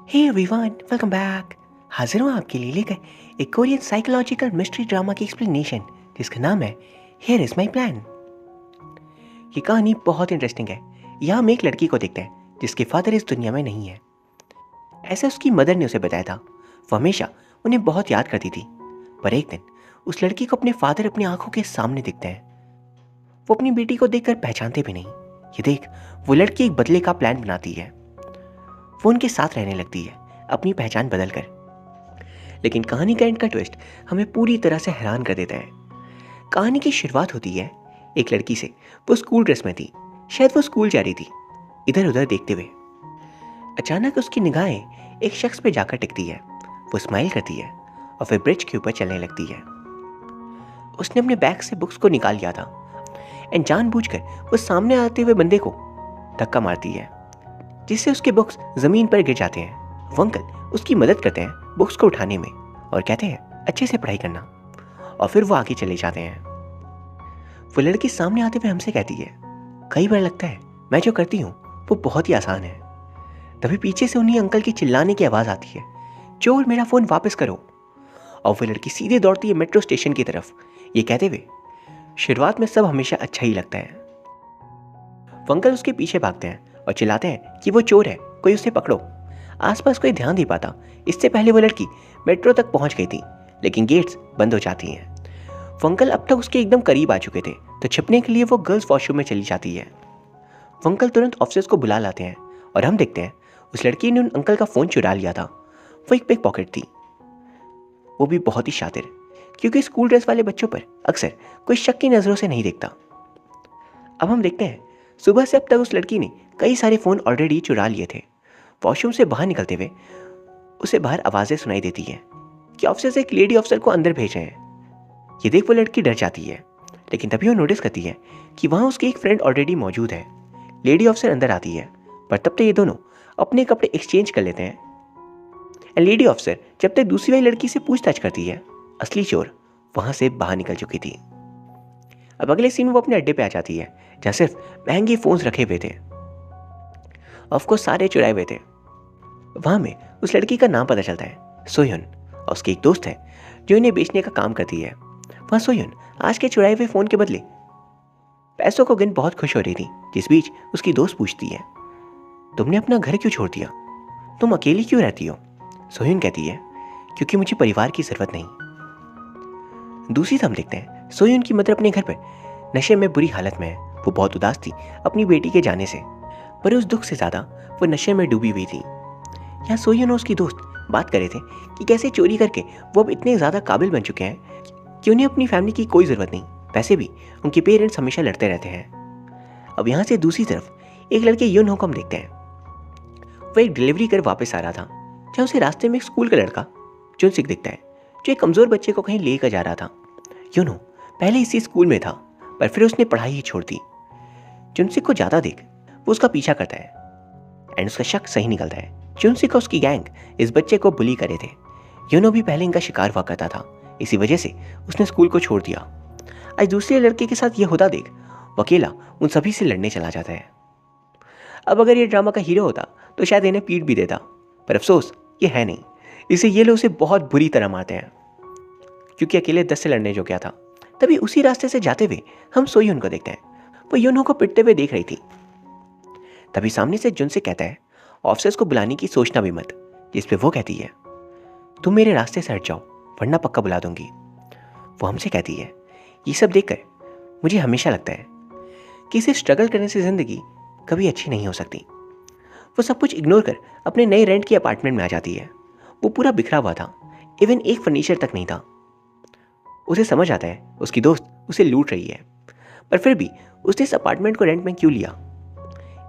Hey everyone, welcome back. हाजिर हूँ आपके लिए लेकर एक कोरियन साइकोलॉजिकल मिस्ट्री ड्रामा की एक्सप्लेनेशन जिसका नाम है हियर इज माई प्लान। ये कहानी बहुत इंटरेस्टिंग है। यहाँ हम एक लड़की को देखते हैं जिसके फादर इस दुनिया में नहीं है। ऐसा उसकी मदर ने उसे बताया था। वो हमेशा उन्हें बहुत याद करती थी। पर एक दिन उस लड़की को अपने फादर अपनी आंखों के सामने दिखते हैं। वो अपनी बेटी को देखकर पहचानते भी नहीं। ये देख वो लड़की एक बदले का प्लान बनाती है। वो उनके साथ रहने लगती है, अपनी पहचान बदल कर। लेकिन कहानी का एंड का ट्विस्ट हमें पूरी तरह से हैरान कर देता है। कहानी की शुरुआत होती है एक लड़की से। वो स्कूल ड्रेस में थी, शायद वो स्कूल जा रही थी। इधर उधर देखते हुए अचानक उसकी निगाहें एक शख्स पे जाकर टिकती है। वो स्माइल करती है और फिर ब्रिज के ऊपर चलने लगती है। उसने अपने बैग से बुक्स को निकाल लिया था एंड जानबूझकर वो सामने आते हुए बंदे को धक्का मारती है, जिससे उसके बुक्स जमीन पर गिर जाते हैं। वो अंकल उसकी मदद करते हैं बुक्स को उठाने में और कहते हैं अच्छे से पढ़ाई करना, और फिर वो आगे चले जाते हैं। वो लड़की सामने आते हुए हमसे कहती है, कई बार लगता है मैं जो करती हूँ वो बहुत ही आसान है। तभी पीछे से उन्हीं अंकल की चिल्लाने की आवाज़ आती है, चोर मेरा फ़ोन वापस करो। और वो लड़की सीधे दौड़ती है मेट्रो स्टेशन की तरफ, ये कहते हुए शुरुआत में सब हमेशा अच्छा ही लगता है। वो अंकल उसके पीछे भागते हैं और चिल्लाते हैं कि वो चोर है, कोई उसे पकड़ो। आसपास कोई ध्यान नहीं पाता। इससे पहले वो लड़की मेट्रो तक पहुंच गई थी, लेकिन गेट्स बंद हो जाती हैं। वो अंकल अब तक उसके एकदम करीब आ चुके थे, तो छिपने के लिए वो गर्ल्स वॉशरूम में चली जाती है। वो अंकल तुरंत ऑफिसर्स को बुला लाते हैं और हम देखते हैं उस लड़की ने उन अंकल का फ़ोन चुरा लिया था। वो एक पिक पॉकेट थी, वो भी बहुत ही शातिर, क्योंकि स्कूल ड्रेस वाले बच्चों पर अक्सर कोई शक की नज़रों से नहीं देखता। अब हम देखते हैं सुबह से अब तक उस लड़की ने कई सारे फ़ोन ऑलरेडी चुरा लिए थे। वॉशरूम से बाहर निकलते हुए उसे बाहर आवाज़ें सुनाई देती हैं कि ऑफिसर एक लेडी ऑफिसर को अंदर भेज रहे हैं। ये देख वो लड़की डर जाती है, लेकिन तभी वो नोटिस करती है कि वहाँ उसकी एक फ्रेंड ऑलरेडी मौजूद है। लेडी ऑफिसर अंदर आती है, पर तब तक ये दोनों अपने कपड़े एक्सचेंज कर लेते हैं। लेडी ऑफिसर जब तक दूसरी वाली लड़की से पूछताछ करती है, असली चोर वहाँ से बाहर निकल चुकी थी। अब अगले सीन में वो अपने अड्डे पे आ जाती है, जहाँ सिर्फ महंगे फोन्स रखे हुए थे। ऑफकोर्स सारे चुराए हुए थे। वहाँ में उस लड़की का नाम पता चलता है, सोयन, और उसकी एक दोस्त है जो इन्हें बेचने का काम करती है। वहाँ सोयन आज के चुराए हुए फ़ोन के बदले पैसों को गिन बहुत खुश हो रही थी। जिस बीच उसकी दोस्त पूछती है, तुमने अपना घर क्यों छोड़ दिया, तुम अकेली क्यों रहती हो? सोयन कहती है, क्योंकि मुझे परिवार की ज़रूरत नहीं। दूसरी तरफ हम देखते हैं सोयन की मदर अपने घर पर नशे में बुरी हालत में है। वो बहुत उदास थी अपनी बेटी के जाने से, पर उस दुख से ज़्यादा वो नशे में डूबी हुई थी। यहाँ सोयन और उसकी दोस्त बात कर रहे थे कि कैसे चोरी करके वो अब इतने ज़्यादा काबिल बन चुके हैं कि उन्हें अपनी फैमिली की कोई ज़रूरत नहीं। वैसे भी उनके पेरेंट्स हमेशा लड़ते रहते हैं। अब यहाँ से दूसरी तरफ एक लड़के यून को हम देखते हैं। वो एक डिलीवरी कर वापस आ रहा था, जहाँ उसे रास्ते में एक स्कूल का लड़का जुनसिक दिखता है, जो एक कमज़ोर बच्चे को कहीं लेकर जा रहा था। यूनो पहले इसी स्कूल में था, पर फिर उसने पढ़ाई ही छोड़ दी। जुनसिक को ज़्यादा देख वो उसका पीछा करता है एंड उसका शक सही निकलता है। जुनसिक और उसकी गैंग इस बच्चे को बुली करे थे। यूनो भी पहले इनका शिकार हुआ करता था, इसी वजह से उसने स्कूल को छोड़ दिया। आज दूसरे लड़के के साथ ये होता देख वो अकेला उन सभी से लड़ने चला जाता है। अब अगर ये ड्रामा का हीरो होता तो शायद इन्हें पीट भी देता, पर अफसोस ये है नहीं। इसे ये लोग उसे बहुत बुरी तरह मारते हैं, क्योंकि अकेले 10 से लड़ने जो क्या था। तभी उसी रास्ते से जाते हुए हम सोयून को देखते हैं। वो यूनो को पिटते हुए देख रही थी। तभी सामने से जुन से कहता है, ऑफिसर्स को बुलाने की सोचना भी मत। जिस पे वो कहती है, तुम मेरे रास्ते से हट जाओ वरना पक्का बुला दूंगी। वो हमसे कहती है, ये सब देखकर मुझे हमेशा लगता है कि इसे स्ट्रगल करने से ज़िंदगी कभी अच्छी नहीं हो सकती। वो सब कुछ इग्नोर कर अपने नए रेंट की अपार्टमेंट में आ जाती है। वो पूरा बिखरा हुआ था, इवन एक फर्नीचर तक नहीं था। उसे समझ आता है उसकी दोस्त उसे लूट रही है, पर फिर भी उसने इस अपार्टमेंट को रेंट में क्यों लिया,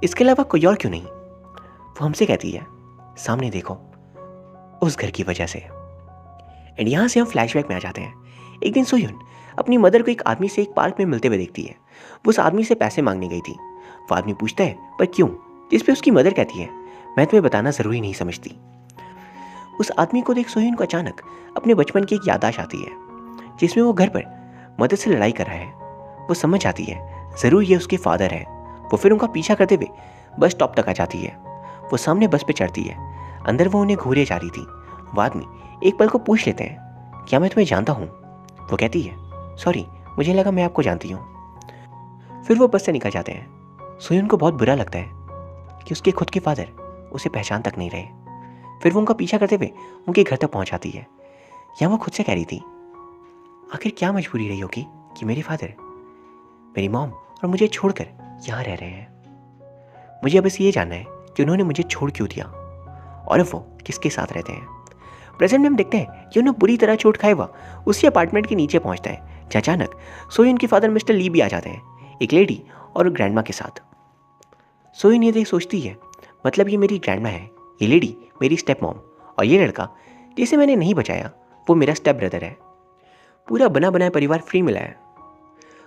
इसके अलावा कोई और क्यों नहीं। वो हमसे कहती है, सामने देखो, उस घर की वजह से। एंड यहाँ से हम फ्लैशबैक में आ जाते हैं। एक दिन सोयून अपनी मदर को एक आदमी से एक पार्क में मिलते हुए देखती है। वो उस आदमी से पैसे मांगने गई थी। वो आदमी पूछता है, पर क्यों? जिस पे उसकी मदर कहती है, मैं तुम्हें बताना ज़रूरी नहीं समझती। उस आदमी को देख सोयून को अचानक अपने बचपन की एक याददाश्त आती है, जिसमें वो घर पर मदर से लड़ाई कर रहा है। वो समझ जाती है ज़रूर ये उसके फादर है। वो फिर उनका पीछा करते हुए बस स्टॉप तक आ जाती है। वो सामने बस पे चढ़ती है। अंदर वो उन्हें घूरे जा रही थी। वो आदमी एक पल को पूछ लेते हैं, क्या मैं तुम्हें जानता हूँ? वो कहती है, सॉरी, मुझे लगा मैं आपको जानती हूँ। फिर वो बस से निकल जाते हैं। सोयून को बहुत बुरा लगता है कि उसके खुद के फादर उसे पहचान तक नहीं रहे। फिर वो उनका पीछा करते हुए उनके घर तक पहुंच जाती है। यहाँ वो खुद से कह रही थी, आखिर क्या मजबूरी रही होगी कि मेरे फादर, मेरी मॉम और मुझे छोड़कर यहाँ रह रहे हैं। मुझे बस ये जानना है कि उन्होंने मुझे छोड़ क्यों दिया और अब वो किसके साथ रहते हैं। प्रेजेंट में हम देखते हैं कि उन्हें बुरी तरह चोट खाए हुआ उसी अपार्टमेंट के नीचे पहुंचता है, जहाँ अचानक सोयून के फादर मिस्टर ली भी आ जाते हैं, एक लेडी और ग्रैंडमा के साथ। सोयून ये देख सोचती है, मतलब ये मेरी ग्रैंडमा है, ये लेडी मेरी स्टेप मॉम, और ये लड़का जिसे मैंने नहीं बचाया वो मेरा स्टेप ब्रदर है। पूरा बना बनाया परिवार फ्री मिला है।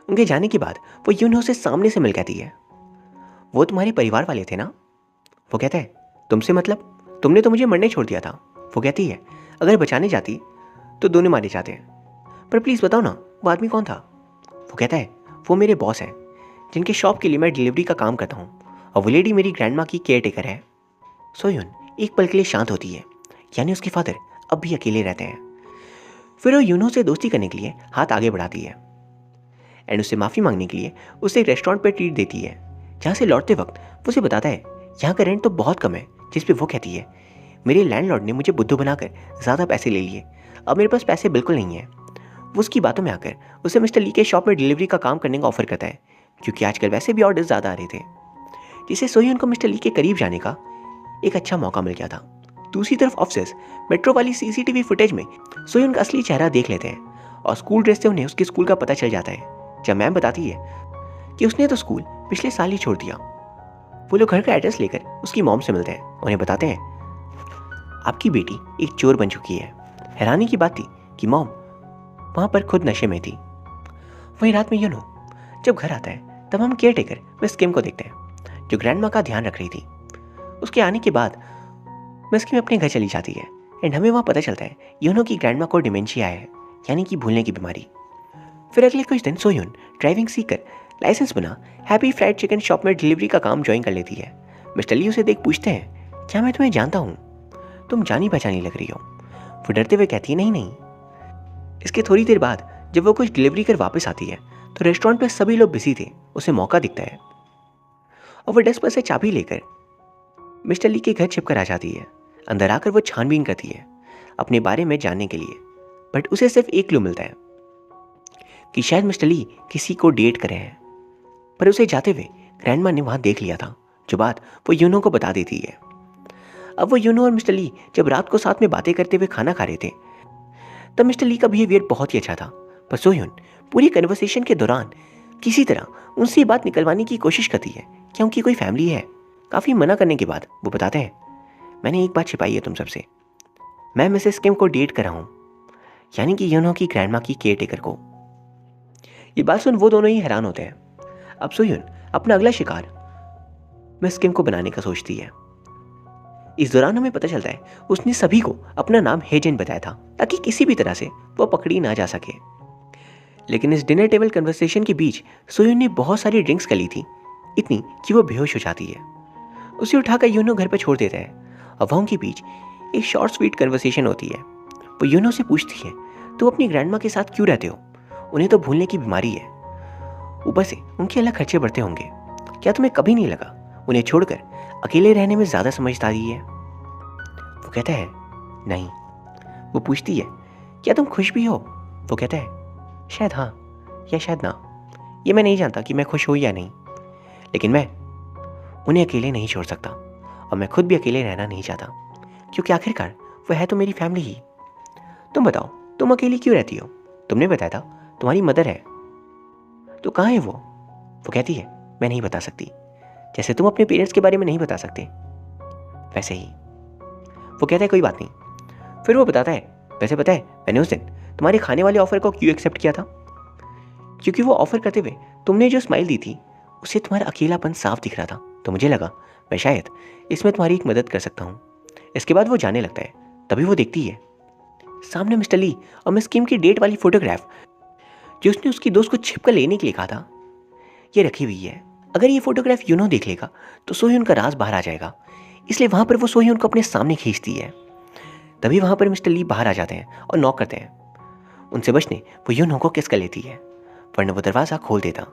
उनके जाने के बाद वो यूनहो से सामने से मिल कहती है, वो तुम्हारे परिवार वाले थे ना? वो कहता है, तुमसे मतलब? तुमने तो मुझे मरने छोड़ दिया था। वो कहती है, अगर बचाने जाती तो दोनों मारे जाते हैं, पर प्लीज़ बताओ ना वो आदमी कौन था? वो कहता है, वो मेरे बॉस हैं जिनके शॉप के लिए मैं डिलीवरी का काम करता हूँ, और वो लेडी मेरी ग्रैंडमा की केयर टेकर है। सोयून एक पल के लिए शांत होती है, यानी उसके फादर अब भी अकेले रहते हैं। फिर वो यूनो से दोस्ती करने के लिए हाथ आगे बढ़ाती है एंड उससे माफ़ी मांगने के लिए उसे एक रेस्टोरेंट पर ट्रीट देती है, जहाँ से लौटते वक्त वो उसे बताता है यहाँ का रेंट तो बहुत कम है। जिस पे वो कहती है, मेरे लैंडलॉर्ड ने मुझे बुद्धू बनाकर ज़्यादा पैसे ले लिए, अब मेरे पास पैसे बिल्कुल नहीं है। वो उसकी बातों में आकर उसे मिस्टर ली के शॉप में डिलीवरी का काम करने का ऑफर करता है, क्योंकि आजकल वैसे भी ऑर्डर ज़्यादा आ रहे थे, जिससे सोयून को मिस्टर ली के करीब जाने का एक अच्छा मौका मिल गया था। दूसरी तरफ ऑफिसर्स मेट्रो वाली सीसीटीवी फुटेज में सोयून का असली चेहरा देख लेते हैं और स्कूल ड्रेस से उन्हें उसके स्कूल का पता चल जाता है, जब मैम बताती है कि उसने तो स्कूल पिछले साल ही छोड़ दिया। वो लोग घर का एड्रेस लेकर उसकी मॉम से मिलते हैं, उन्हें बताते हैं आपकी बेटी एक चोर बन चुकी है। हैरानी की बात थी कि मॉम वहाँ पर खुद नशे में थी। वहीं रात में यूनो जब घर आता है तब हम केयर टेकर मिस किम को देखते हैं, जो ग्रैंडमा का ध्यान रख रही थी। उसके आने के बाद मिस किम अपने घर चली जाती है एंड हमें वहाँ पता चलता है यूनो की ग्रैंडमा को डिमेंशिया है, यानी कि भूलने की बीमारी। फिर अगले कुछ दिन सोयून ड्राइविंग सीखकर लाइसेंस बना हैप्पी फ्राइड चिकन शॉप में डिलीवरी का काम ज्वाइन कर लेती है। मिस्टर ली उसे देख पूछते हैं, क्या मैं तुम्हें जानता हूँ? तुम जानी पहचानी लग रही हो। वो डरते हुए कहती है, नहीं नहीं। इसके थोड़ी देर बाद जब वो कुछ डिलीवरी कर वापस आती है तो रेस्टोरेंट में सभी लोग बिजी थे। उसे मौका दिखता है और वो डेस्क पर से चाबी लेकर मिस्टर ली के घर छिपकर आ जाती है। अंदर आकर वो छानबीन करती है अपने बारे में जानने के लिए, बट उसे सिर्फ एक क्लू मिलता है कि शायद मिस्टर ली किसी को डेट करे हैं। पर उसे जाते हुए ग्रैंडमा ने वहां देख लिया था, जो बात वो यूनो को बता देती है। अब वो यूनो और मिस्टर ली जब रात को साथ में बातें करते हुए खाना खा रहे थे तब मिस्टर ली का बिहेवियर बहुत ही अच्छा था, पर सोयून पूरी कन्वर्सेशन के दौरान किसी तरह उनसे बात निकलवाने की कोशिश करती है कि उनकी कोई फैमिली है। काफ़ी मना करने के बाद वो बताते हैं, मैंने एक बात छिपाई है तुम सबसे, मैं मिसेस किम को डेट कर रहा हूँ, यानी कि यूनो की ग्रैंडमा की केयर टेकर को। ये बात सुन वो दोनों ही हैरान होते हैं। अब सोयून अपना अगला शिकार मिस किम को बनाने का सोचती है। इस दौरान हमें पता चलता है उसने सभी को अपना नाम हेजेन बताया था, ताकि किसी भी तरह से वो पकड़ी ना जा सके। लेकिन इस डिनर टेबल कन्वर्सेशन के बीच सोयून ने बहुत सारी ड्रिंक्स कर ली थी, इतनी कि वो बेहोश हो जाती है। उसे उठाकर यूनो घर पर छोड़ देता है और वहाँ के बीच एक शॉर्ट स्वीट कन्वर्सेशन होती है। वो यूनो से पूछती है, तुम अपनी ग्रैंडमा के साथ क्यों रहते हो? उन्हें तो भूलने की बीमारी है, ऊपर से उनके अलग खर्चे बढ़ते होंगे। क्या तुम्हें कभी नहीं लगा उन्हें छोड़कर अकेले रहने में ज़्यादा समझदारी है? वो कहता है, नहीं। वो पूछती है, क्या तुम खुश भी हो? वो कहता है, शायद हाँ या शायद ना, ये मैं नहीं जानता कि मैं खुश हूँ या नहीं, लेकिन मैं उन्हें अकेले नहीं छोड़ सकता और मैं खुद भी अकेले रहना नहीं चाहता, क्योंकि आखिरकार वो है तो मेरी फैमिली ही। तुम बताओ, तुम अकेली क्यों रहती हो? तुमने बताया था तुम्हारी मदर है, तो कहाँ है वो? वो कहती है, मैं नहीं बता सकती, जैसे तुम अपने पेरेंट्स के बारे में नहीं बता सकते वैसे ही। वो कहता है, कोई बात नहीं। फिर वो बताता है, वैसे पता है मैंने उस दिन तुम्हारे खाने वाले ऑफर को क्यों एक्सेप्ट किया था? क्योंकि वो ऑफर करते हुए तुमने जो स्माइल दी थी उससे तुम्हारा अकेलापन साफ दिख रहा था, तो मुझे लगा मैं शायद इसमें तुम्हारी एक मदद कर सकता हूँ। इसके बाद वो जाने लगता है। तभी वो देखती है सामने मिस्टर ली और मिस किम की डेट वाली फोटोग्राफ जो उसने उसकी दोस्त को छिपकर लेने के लिए कहा था, ये रखी हुई है। अगर ये फोटोग्राफ यूनो देख लेगा तो सोयून का राज बाहर आ जाएगा, इसलिए वहाँ पर वो सोह्यून को अपने सामने खींचती है। तभी वहाँ पर मिस्टर ली बाहर आ जाते हैं और नॉक करते हैं। उनसे बचने वो यूनहो को किस कर लेती है, वरना वो दरवाज़ा खोल देता।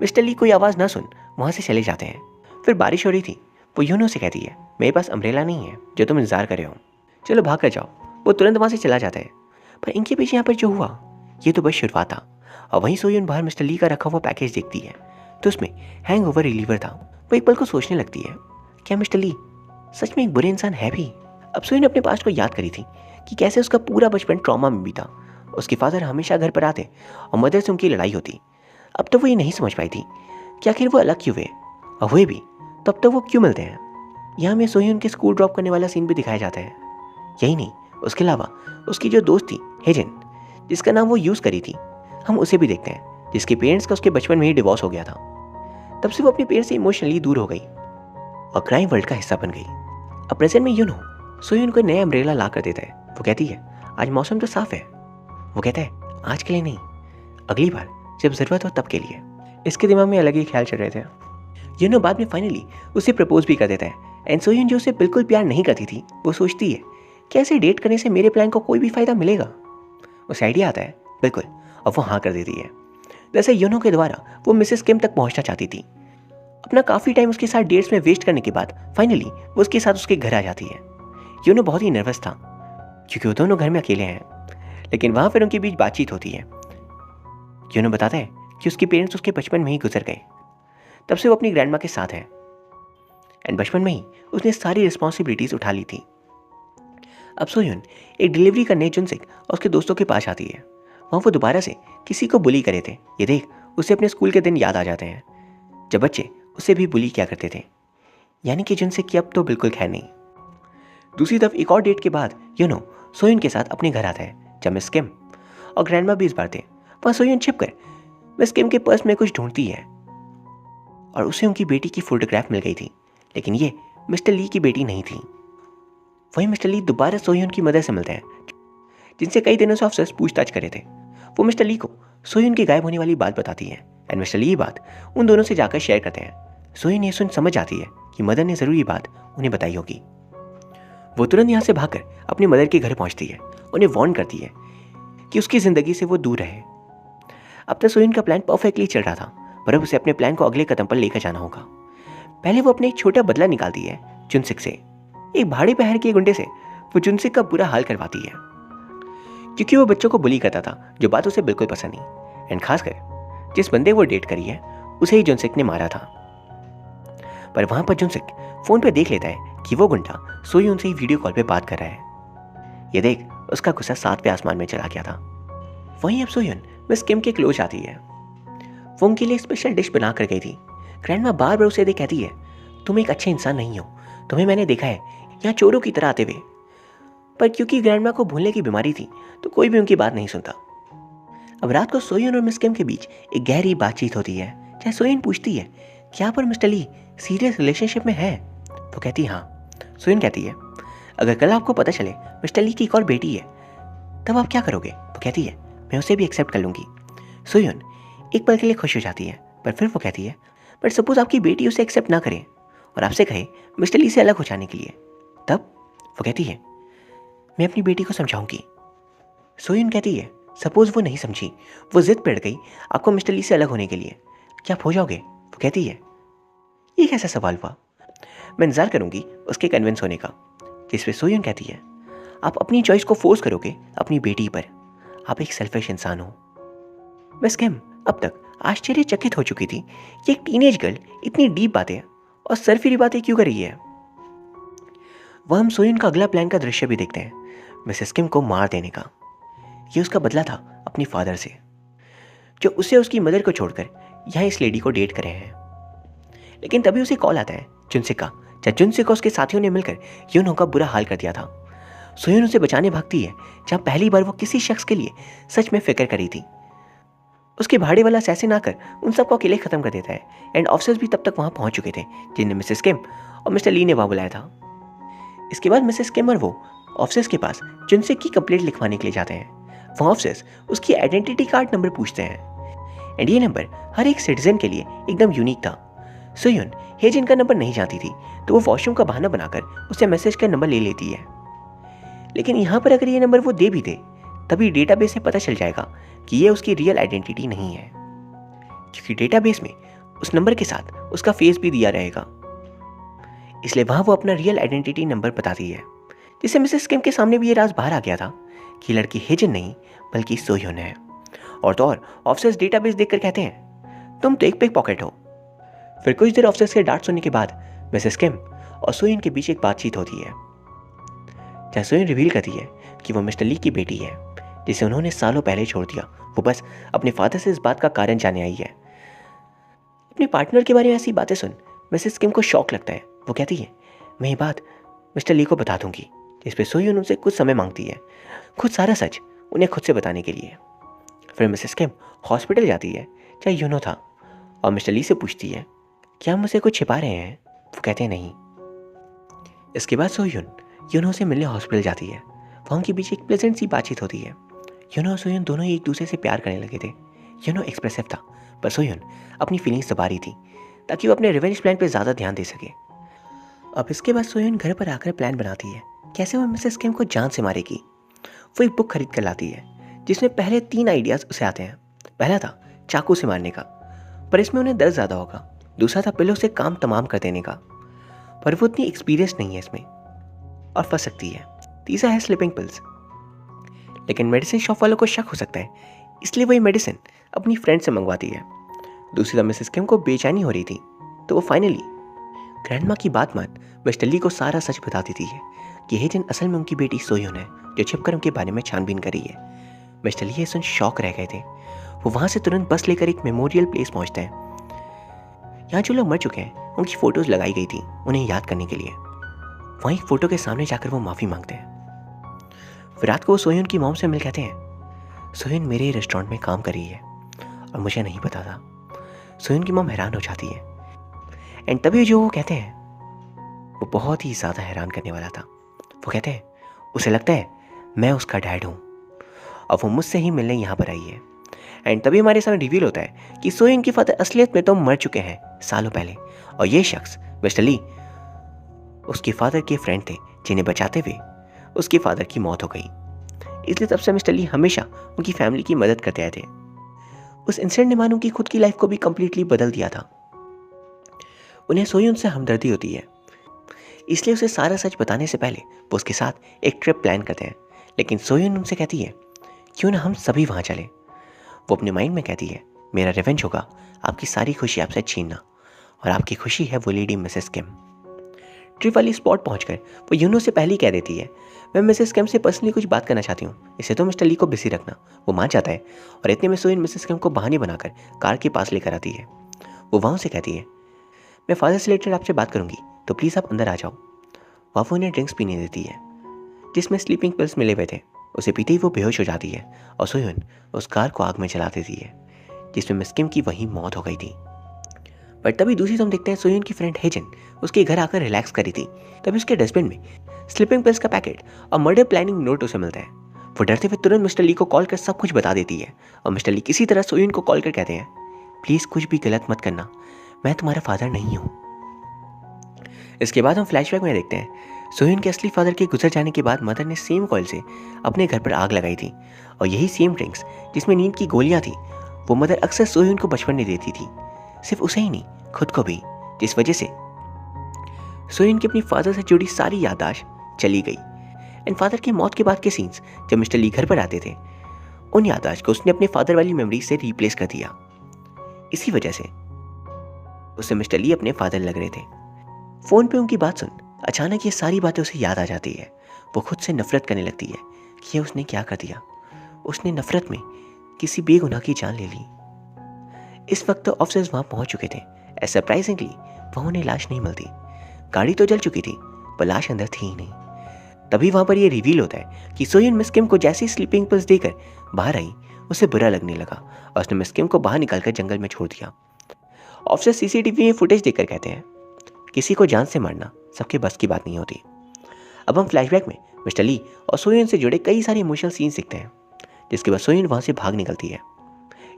मिस्टर ली कोई आवाज़ ना सुन वहाँ से चले जाते हैं। फिर बारिश हो रही थी। वो यूनहो से कहती है, मेरे पास अम्ब्रेला नहीं है जो तुम इंतजार कर रहे हो, चलो भाग कर जाओ। वो तुरंत वहाँ से चला जाता है। पर इनके पीछे यहाँ पर जो हुआ ये तो बस शुरुआत था। और वहीं सोह्यून बाहर मिस्टर ली का रखा हुआ पैकेज देखती है तो उसमें हैंगओवर रिलीवर था। वो एक पल को सोचने लगती है, क्या मिस्टर ली सच में एक बुरे इंसान है भी? अब सोह्यून अपने पास्ट को याद करी थी कि कैसे उसका पूरा बचपन ट्रॉमा में बीता। उसके फादर हमेशा घर पर आते और मदर से उनकी लड़ाई होती। अब तो वो ये नहीं समझ पाई थी कि आखिर वो अलग क्यों हुए, और हुए भी तो अब तक वो क्यों मिलते हैं। यहाँ में सोह्यून के स्कूल ड्रॉप करने वाला सीन भी दिखाया जाता है। यही नहीं, उसके अलावा उसकी जो दोस्त थी हेजन, जिसका नाम वो यूज़ करी थी, हम उसे भी देखते हैं, जिसके पेरेंट्स का उसके बचपन में ही डिवोर्स हो गया था। तब से वो अपने पेरेंट्स से इमोशनली दूर हो गई और क्राइम वर्ल्ड का हिस्सा बन गई। अब प्रेजेंट में यूनहो सोह्यून को नया अम्ब्रेला ला कर देता है। वो कहती है, आज मौसम तो साफ है। वो कहता है, आज के लिए नहीं, अगली बार जब ज़रूरत हो तब के लिए। इसके दिमाग में अलग ही ख्याल चल रहे थे। यूनहो बाद में फाइनली उसे प्रपोज भी कर देता है। एंड सोह्यून जो उसे बिल्कुल प्यार नहीं करती थी, वो सोचती है कि ऐसे डेट करने से मेरे प्लान को कोई भी फायदा मिलेगा। उसे आइडिया आता है बिल्कुल, और वो हाँ कर देती है। जैसे यूनहो के द्वारा वो मिसेस किम तक पहुंचना चाहती थी। अपना काफ़ी टाइम उसके साथ डेट्स में वेस्ट करने के बाद फाइनली वो उसके साथ उसके घर आ जाती है। यूनहो बहुत ही नर्वस था क्योंकि वो दोनों घर में अकेले हैं, लेकिन वहाँ फिर उनके बीच बातचीत होती है। यूनहो बताता है कि उसके पेरेंट्स उसके बचपन में ही गुजर गए, तब से वो अपनी ग्रैंडमा के साथ है। एंड बचपन में ही उसने सारी रिस्पॉन्सिबिलिटीज़ उठा ली थी। अब सोह्यून एक डिलीवरी करने जुनसिक और उसके दोस्तों के पास आती है। वहाँ वो दोबारा से किसी को बुली करे थे। ये देख उसे अपने स्कूल के दिन याद आ जाते हैं जब बच्चे उसे भी बुली किया करते थे, यानी कि जुनसिक की अब तो बिल्कुल खैर नहीं। दूसरी तरफ एक और डेट के बाद यूनहो सोह्यून के साथ अपने घर आता है जब मिस किम और ग्रैंडमा भी इस बार थे। वहाँ सोह्यून छिपकर मिस किम के पर्स में कुछ ढूंढती है और उसे उनकी बेटी की फोटोग्राफ मिल गई थी, लेकिन ये मिस्टर ली की बेटी नहीं थी। वहीं मिस्टर ली दोबारा सोह्यून की मदर से मिलते हैं, जिनसे कई दिनों से अफसर पूछताछ करे थे। वो मिस्टर ली को सोह्यून के गायब होने वाली बात बताती है एंड मिस्टर ली ये बात उन दोनों से जाकर शेयर करते हैं। सोह्यून ये सुन समझ जाती है कि मदर ने ज़रूर ये बात उन्हें बताई होगी। वो तुरंत यहाँ से भागकर अपनी मदर के घर पहुँचती है, उन्हें वार्न करती है कि उसकी ज़िंदगी से वो दूर रहे। अब तक सोह्यून का प्लान परफेक्टली चल रहा था, पर अब उसे अपने प्लान को अगले कदम पर लेकर जाना होगा। पहले वो अपने एक छोटा बदला निकालती है जुनसिक से। एक भाड़े पहर के गुंडे से वो जुनसिक का बुरा हाल करवाती है, क्योंकि वो बच्चों को बुली करता था, जो बात उसे बिल्कुल पसंद नहीं। एंड खासकर जिस बंदे वो डेट करी है उसे ही जुनसिक ने मारा था। पर वहां पर जुनसिक फोन पे देख लेता है कि वो गुंडा सोह्यून से ही वीडियो कॉल पे बात कर रहा है। ये देख उसका गुस्सा 7वें आसमान में चला गया था। वहीं अब सोह्यून मिस किम के क्लोज आती है। वो उनके लिए स्पेशल डिश बना कर गई थी। ग्रैंडमा बार बार उसे देख कहती है, तुम एक अच्छे इंसान नहीं हो, तुम्हें मैंने देखा है यहाँ चोरों की तरह आते हुए। पर क्योंकि ग्रैंडमा को भूलने की बीमारी थी तो कोई भी उनकी बात नहीं सुनता। अब रात को सोह्यून और मिस किम के बीच एक गहरी बातचीत होती है, जहाँ सोह्यून पूछती है, क्या पर मिस्टर ली सीरियस रिलेशनशिप में है? वो कहती है हाँ। सोह्यून कहती है, अगर कल आपको पता चले मिस्टर ली की एक और बेटी है तब आप क्या करोगे? वो कहती है, मैं उसे भी एक्सेप्ट कर लूँगी। सोह्यून एक पल के लिए खुश हो जाती है, पर फिर वो कहती है, बट सपोज आपकी बेटी उसे एक्सेप्ट ना करे और आपसे कहे मिस्टर ली से अलग हो जाने के लिए, तब? वो कहती है, मैं अपनी बेटी को समझाऊंगी। सोह्यून कहती है, सपोज वो नहीं समझी, वो जिद पे अड़ गई आपको मिस्टर ली से अलग होने के लिए, क्या आप हो जाओगे? वो कहती है, ये कैसा सवाल हुआ? मैं इंतजार करूंगी उसके कन्विंस होने का। जिस पे सोह्यून कहती है, आप अपनी चॉइस को फोर्स करोगे अपनी बेटी पर, आप एक सेल्फिश इंसान हो। मिस किम अब तक आश्चर्यचकित हो चुकी थी कि एक टीनेज गर्ल इतनी डीप बातें और सरफिरी बातें क्यों कर रही है। वह हम सोह्यून का अगला प्लान का दृश्य भी देखते हैं, मिसेस किम को मार देने का। ये उसका बदला था अपनी फादर से, जो उसे उसकी मदर को छोड़कर यहाँ इस लेडी को डेट कर रहे हैं। लेकिन तभी उसे कॉल आता है जुनसिक का, जब जुनसिक को उसके साथियों ने मिलकर यूनहो का बुरा हाल कर दिया था। सोह्यून उसे बचाने भागती है, जहाँ पहली बार वो किसी शख्स के लिए सच में फिक्र करी थी। उसके भाड़े वाला असैसिन आकर उन सबको अकेले खत्म कर देता है। एंड ऑफिसर्स भी तब तक वहाँ पहुँच चुके थे, जिन्हें मिसेस किम और मिस्टर ली ने वहाँ बुलाया था। इसके बाद मिसेस किम और वो ऑफिसर्स के पास जुनसिक की कंप्लेंट लिखवाने के लिए जाते हैं। वहाँ ऑफिसर्स उसकी आइडेंटिटी कार्ड नंबर पूछते हैं, एंड ये नंबर हर एक सिटीजन के लिए एकदम यूनिक था। सोयुन हेजिन का नंबर नहीं जानती थी, तो वो वॉशरूम का बहाना बनाकर उससे मैसेज का नंबर ले लेती है। लेकिन यहाँ पर अगर ये नंबर वो दे भी दे, तभी डेटाबेस में पता चल जाएगा कि ये उसकी रियल आइडेंटिटी नहीं है, क्योंकि डेटाबेस में उस नंबर के साथ उसका फेस भी दिया रहेगा। इसलिए वहाँ वो अपना रियल आइडेंटिटी नंबर बताती है, जिससे मिसेस किम के सामने भी ये राज बाहर आ गया था कि लड़की हेजिन नहीं बल्कि सोयुन है। और तो और ऑफिसर्स डेटाबेस देखकर कहते हैं, तुम तो एक पिक पॉकेट हो। फिर कुछ देर ऑफिसर्स के डांट सुनने के बाद मिसेस किम और सोयुन के बीच एक बातचीत होती है, जहाँ सोयुन रिवील करती है कि वो मिस्टर ली की बेटी है, जिसे उन्होंने सालों पहले छोड़ दिया। वो बस अपने फादर से इस बात का कारण जानने आई है। अपने पार्टनर के बारे में ऐसी बातें सुन मिसेस किम को शौक लगता है। वो कहती है, मैं ये बात मिस्टर ली को बता दूंगी। जिस पे सोयुन उनसे कुछ समय मांगती है, खुद सारा सच उन्हें खुद से बताने के लिए। फिर मिसेस किम हॉस्पिटल जाती है जहाँ यूनो था और मिस्टर ली से पूछती है, क्या हम मुझसे कुछ छिपा रहे हैं? वो कहते हैं नहीं। इसके बाद सोयुन यूनो से मिलने हॉस्पिटल जाती है। वहाँ उनके बीच एक प्लेजेंट सी बातचीत होती है। यूनो और सोयुन दोनों ही एक दूसरे से प्यार करने लगे थे। यूनो एक्सप्रेसिव था, पर सोयुन अपनी फीलिंग्स दबा रही थी ताकि वो अपने रिवेंज प्लान पर ज़्यादा ध्यान दे सके। अब इसके बाद सोयुन घर पर आकर प्लान बनाती है कैसे वो मिसेस किम को जान से मारेगी। वो एक बुक खरीद कर लाती है जिसमें पहले 3 आइडियाज़ उसे आते हैं। पहला था चाकू से मारने का, पर इसमें उन्हें दर्द ज़्यादा होगा। दूसरा था पिलो से काम तमाम कर देने का, पर वो उतनी एक्सपीरियंस नहीं है इसमें और फंस सकती है। तीसरा है स्लीपिंग पिल्स, लेकिन मेडिसिन शॉप वालों को शक हो सकता है, इसलिए वो ये मेडिसिन अपनी फ्रेंड से मंगवाती है। दूसरी तरफ मिसेस किम को बेचैनी हो रही थी, तो वो फाइनली ग्रैंडमा की बात मान मिस्टर ली को सारा सच बता देती है कि हेजिन असल में उनकी बेटी सोयुन है, जो छिपकर उनके बारे में छानबीन कर रही है। मिस्टर ली ये सुन शॉक रह गए थे। वो वहाँ से तुरंत बस लेकर एक मेमोरियल प्लेस पहुँचते हैं। यहाँ जो लोग मर चुके हैं उनकी फ़ोटोज़ लगाई गई थी उन्हें याद करने के लिए। वहीं एक फ़ोटो के सामने जाकर वो माफ़ी मांगते हैं। फिर रात को वो सोयुन की मॉम से मिल कहते हैं, सोयुन मेरे रेस्टोरेंट में काम कर रही है और मुझे नहीं पता था। सोयुन की मॉम हैरान हो जाती है, एंड तभी जो वो कहते हैं वो बहुत ही ज़्यादा हैरान करने वाला था। वो कहते हैं, उसे लगता है मैं उसका डैड हूँ और वो मुझसे ही मिलने यहाँ पर आई है। एंड तभी हमारे सामने रिवील होता है कि सोयुन के फादर असलियत में तो मर चुके हैं सालों पहले, और ये शख्स मिस्टर ली उसके फादर के फ्रेंड थे जिन्हें बचाते हुए उसके फादर की मौत हो गई। इसलिए तब से मिस्टर ली हमेशा उनकी फैमिली की मदद करते आए थे। उस इंसिडेंट ने मानो उनकी खुद की लाइफ को भी कंप्लीटली बदल दिया था। उन्हें सोयुन से हमदर्दी होती है, इसलिए उसे सारा सच बताने से पहले वो उसके साथ एक ट्रिप प्लान करते हैं। लेकिन सोयुन उनसे कहती है, क्यों ना हम सभी वहाँ चलें। वो अपने माइंड में कहती है, मेरा रिवेंज होगा आपकी सारी खुशी आपसे छीनना, और आपकी खुशी है वो लेडी मिसेस किम। ट्रिप वाली स्पॉट पहुंचकर वो यूनो से पहले ही कह देती है, मैं मिसेस किम से पर्सनली कुछ बात करना चाहती हूँ, इसे तो मिस्टर ली को बिजी रखना। वो मान जाता है और इतने में सोयुन मिसेस किम को बहाने बनाकर कार के पास लेकर आती है। वो वहाँ से कहती है, मैं फादर से रिलेटेड आपसे बात करूँगी, तो प्लीज़ आप अंदर आ जाओ। वहाँ वो उन्हें ड्रिंक्स पीने देती है जिसमें स्लीपिंग पिल्स मिले हुए थे। उसे पीते ही वो बेहोश हो जाती है और सोयुन उस कार को आग में जला देती है, जिसमें मिस किम की वहीं मौत हो गई थी। पर तभी दूसरी तरफ देखते हैं सोयुन की फ्रेंड हेजिन उसके घर आकर रिलैक्स करी थी। तभी उसके डस्टबिन में स्लीपिंग पिल्स का पैकेट और मर्डर प्लानिंग नोट उसे मिलता है। वो डरते हुए तुरंत मिस्टर ली को कॉल कर सब कुछ बता देती है, और मिस्टर ली किसी तरह सोयुन को कॉल कर कहते हैं, प्लीज़ कुछ भी गलत मत करना, मैं तुम्हारा फादर नहीं हूँ। इसके बाद हम फ्लैशबैक में देखते हैं सोयुन के असली फादर के गुजर जाने के बाद मदर ने सेम कॉइल से अपने घर पर आग लगाई थी, और यही सेम ड्रिंक्स जिसमें नींद की गोलियां थी वो मदर अक्सर सोयुन को बचपन में देती थी। सिर्फ उसे ही नहीं, खुद को भी, जिस वजह से सोयुन की अपनी फादर से जुड़ी सारी याददाश्त चली गई। एंड फादर की मौत के बाद के सीन्स जब मिस्टर ली घर पर आते थे, उन याददाश्त को उसने अपने फादर वाली मेमोरी से रिप्लेस कर दिया। इसी वजह से उसे मिस्टर ली अपने फादर लग रहे थे। फोन पे उनकी बात सुन अचानक ये सारी बातें उसे याद आ जाती है। वो खुद से नफरत करने लगती है कि ये उसने क्या कर दिया। उसने नफरत में किसी बेगुनाह की जान ले ली। इस वक्त तो ऑफिसर्स वहां पहुंच चुके थे। सरप्राइजिंगली वहां उन्हें लाश नहीं मिलती। गाड़ी तो जल चुकी थी पर लाश अंदर थी ही नहीं। तभी वहां पर यह रिवील होता है कि सोयुन मिस किम को जैसी स्लीपिंग पिल्स देकर बाहर आई, उसे बुरा लगने लगा और उसने मिस किम को बाहर निकालकर जंगल में छोड़ दिया। ऑफिसर सीसीटीवी में फुटेज देखकर कहते हैं, किसी को जान से मारना सबके बस की बात नहीं होती। अब हम फ्लैशबैक में मिस्टर ली और सोयुन से जुड़े कई सारे इमोशनल सीन्स दिखते हैं, जिसके बाद सोयुन वहां से भाग निकलती है।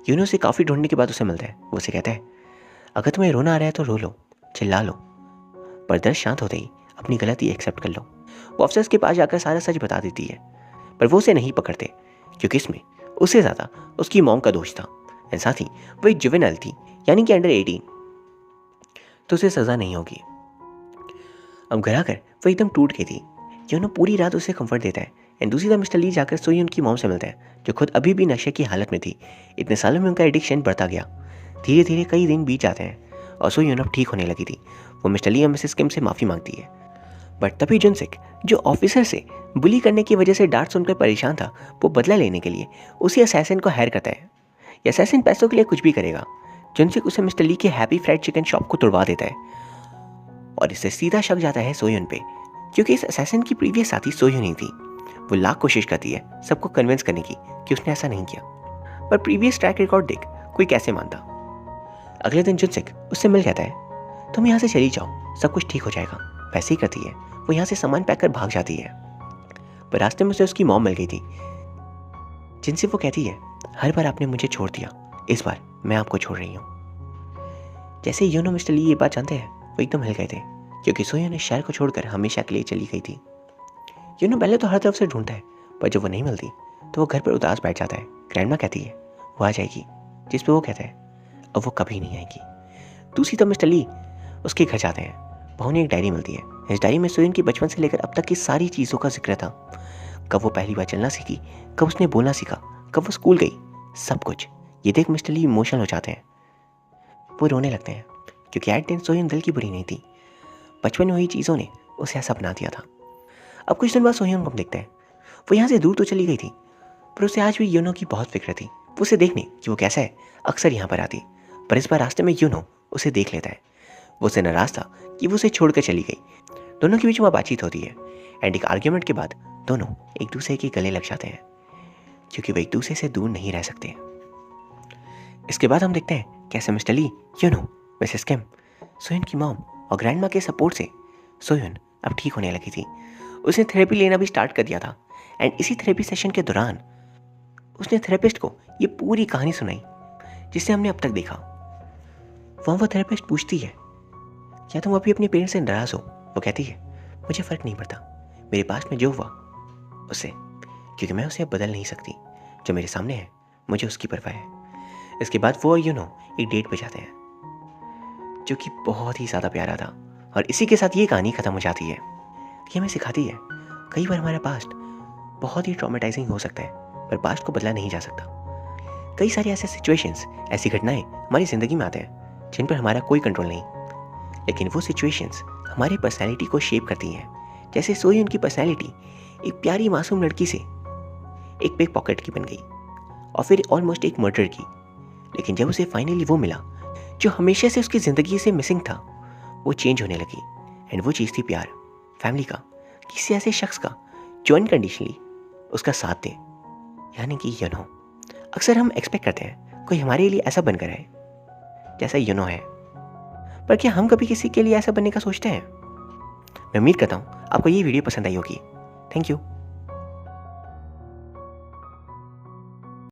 यूनो से काफ़ी ढूंढने के बाद उसे मिलता है। वो उसे कहता है, अगर तुम्हें रोना आ रहा है तो रो लो, चिल्ला लो, पर दर्द शांत होते ही अपनी गलती एक्सेप्ट कर लो। वो अफसर्स के पास जाकर सारा सच बता देती है, पर वो उसे नहीं पकड़ते क्योंकि इसमें उससे ज़्यादा उसकी मॉम का दोष था। और साथ ही वो एक जुवेनाइल थी, यानी कि अंडर 18, तो उसे सज़ा नहीं होगी। अब घर आकर वो एकदम टूट गई थी। यूनो पूरी रात उसे कंफर्ट देता है एंड दूसरी तरफ मिस्टर ली जाकर सोयून की मॉम से मिलता है, जो खुद अभी भी नशे की हालत में थी। इतने सालों में उनका एडिक्शन बढ़ता गया। धीरे धीरे कई दिन बीत जाते हैं और सोयून अब ठीक होने लगी थी। वो मिस्टर ली और मिसेस किम से माफ़ी मांगती है, बट तभी जुनसिक, जो ऑफिसर से बुली करने की वजह से डांट सुनकर परेशान था, वो बदला लेने के लिए उसी असैसिन को हायर करता है। ये असैसिन पैसों के लिए कुछ भी करेगा। जुनसिक उसे मिस्टर ली के हैप्पी फ्राइड चिकन शॉप को तुड़वा देता है और इससे सीधा शक जाता है सोयून पे, क्योंकि इस असैसिन की प्रीवियस साथी सोयून ही थी। वो लाख कोशिश करती है सबको कन्विंस करने की कि उसने ऐसा नहीं किया, पर प्रीवियस ट्रैक रिकॉर्ड देख कोई कैसे मानता। अगले दिन जुनसिक उससे मिल कहता है, तुम यहाँ से चली जाओ, सब कुछ ठीक हो जाएगा। वैसे ही करती है। वो यहाँ से सामान पैक कर भाग जाती है, पर रास्ते में उसे उसकी मॉम मिल गई थी, जिनसे वो कहती है, हर बार आपने मुझे छोड़ दिया, इस बार मैं आपको छोड़ रही हूँ। जैसे यूनो मिस्टर ली ये बात जानते हैं, वो एकदम हिल गए थे, क्योंकि सोयून इस शहर को छोड़कर हमेशा के लिए चली गई थी। यूनो पहले तो हर तरफ से ढूंढता है, पर जब वो नहीं मिलती तो वो घर पर उदास बैठ जाता है। ग्रैंडमा कहती है वो आ जाएगी, जिस पे वो कहता है अब वो कभी नहीं आएगी। दूसरी तरफ मिस्टर ली उसके घर जाते हैं। वहाँ उन्हें एक डायरी मिलती है। इस डायरी में सोयून की बचपन से लेकर अब तक की सारी चीज़ों का जिक्र था। कब वो पहली बार चलना सीखी, कब उसने बोलना सीखा, कब वो स्कूल गई, सब कुछ। ये देख मिस्टर ली इमोशनल हो जाते हैं। वो रोने लगते हैं, क्योंकि एट दिन सोयून दिल की बुरी नहीं थी। बचपन में हुई चीज़ों ने उसे ऐसा बना दिया था। अब कुछ दिन बाद सोयून को हम देखते हैं। वो यहाँ से दूर तो चली गई थी, पर उसे आज भी यूनो की बहुत फिक्र थी। वो उसे देखने कि वो कैसा है अक्सर यहाँ पर आती, पर इस बार रास्ते में यूनो उसे देख लेता है। वो उसे नाराज था कि वो उसे छोड़कर चली गई। दोनों के बीच में बातचीत होती है एंड एक आर्ग्यूमेंट के बाद दोनों एक दूसरे के गले लग जाते हैं, क्योंकि वो एक दूसरे से दूर नहीं रह सकते। इसके बाद हम देखते हैं कैसे मिस्टर ली, यूनो, मिसेस किम, सोयून की मॉम और ग्रैंडमा के सपोर्ट से सोयून अब ठीक होने लगी थी। उसने थेरेपी लेना भी स्टार्ट कर दिया था एंड इसी थेरेपी सेशन के दौरान उसने थेरेपिस्ट को ये पूरी कहानी सुनाई जिसे हमने अब तक देखा। वहाँ वो थेरेपिस्ट पूछती है, क्या तुम अभी अपने पेरेंट्स से नाराज हो? वो कहती है, मुझे फ़र्क नहीं पड़ता, मेरे पास में जो हुआ उससे, क्योंकि मैं उसे अब बदल नहीं सकती। जो मेरे सामने है मुझे उसकी परवाह है। इसके बाद वो यूनो एक डेट पे जाते हैं, जो कि बहुत ही ज़्यादा प्यारा था। और इसी के साथ ये कहानी ख़त्म हो जाती है। ये हमें सिखाती है कई बार हमारा पास्ट बहुत ही ट्रॉमेटाइजिंग हो सकता है, पर पास्ट को बदला नहीं जा सकता। कई सारी ऐसे सिचुएशंस, ऐसी घटनाएं हमारी ज़िंदगी में आते हैं जिन पर हमारा कोई कंट्रोल नहीं, लेकिन वो सिचुएशंस हमारी पर्सनैलिटी को शेप करती हैं। जैसे सोयून की पर्सनैलिटी एक प्यारी मासूम लड़की से एक पिक पॉकेट की बन गई और फिर ऑलमोस्ट एक मर्डर की। लेकिन जब उसे फाइनली वो मिला जो हमेशा से उसकी ज़िंदगी से मिसिंग था, वो चेंज होने लगी। एंड वो चीज़ थी प्यार, फैमिली का, किसी ऐसे शख्स का जो अनकंडीशनली उसका साथ दे, यानी कि यूनो। अक्सर हम एक्सपेक्ट करते हैं कोई हमारे लिए ऐसा बनकर आए जैसा यूनो है, पर क्या हम कभी किसी के लिए ऐसा बनने का सोचते हैं? मैं उम्मीद करता हूँ आपको ये वीडियो पसंद आई होगी। Thank you.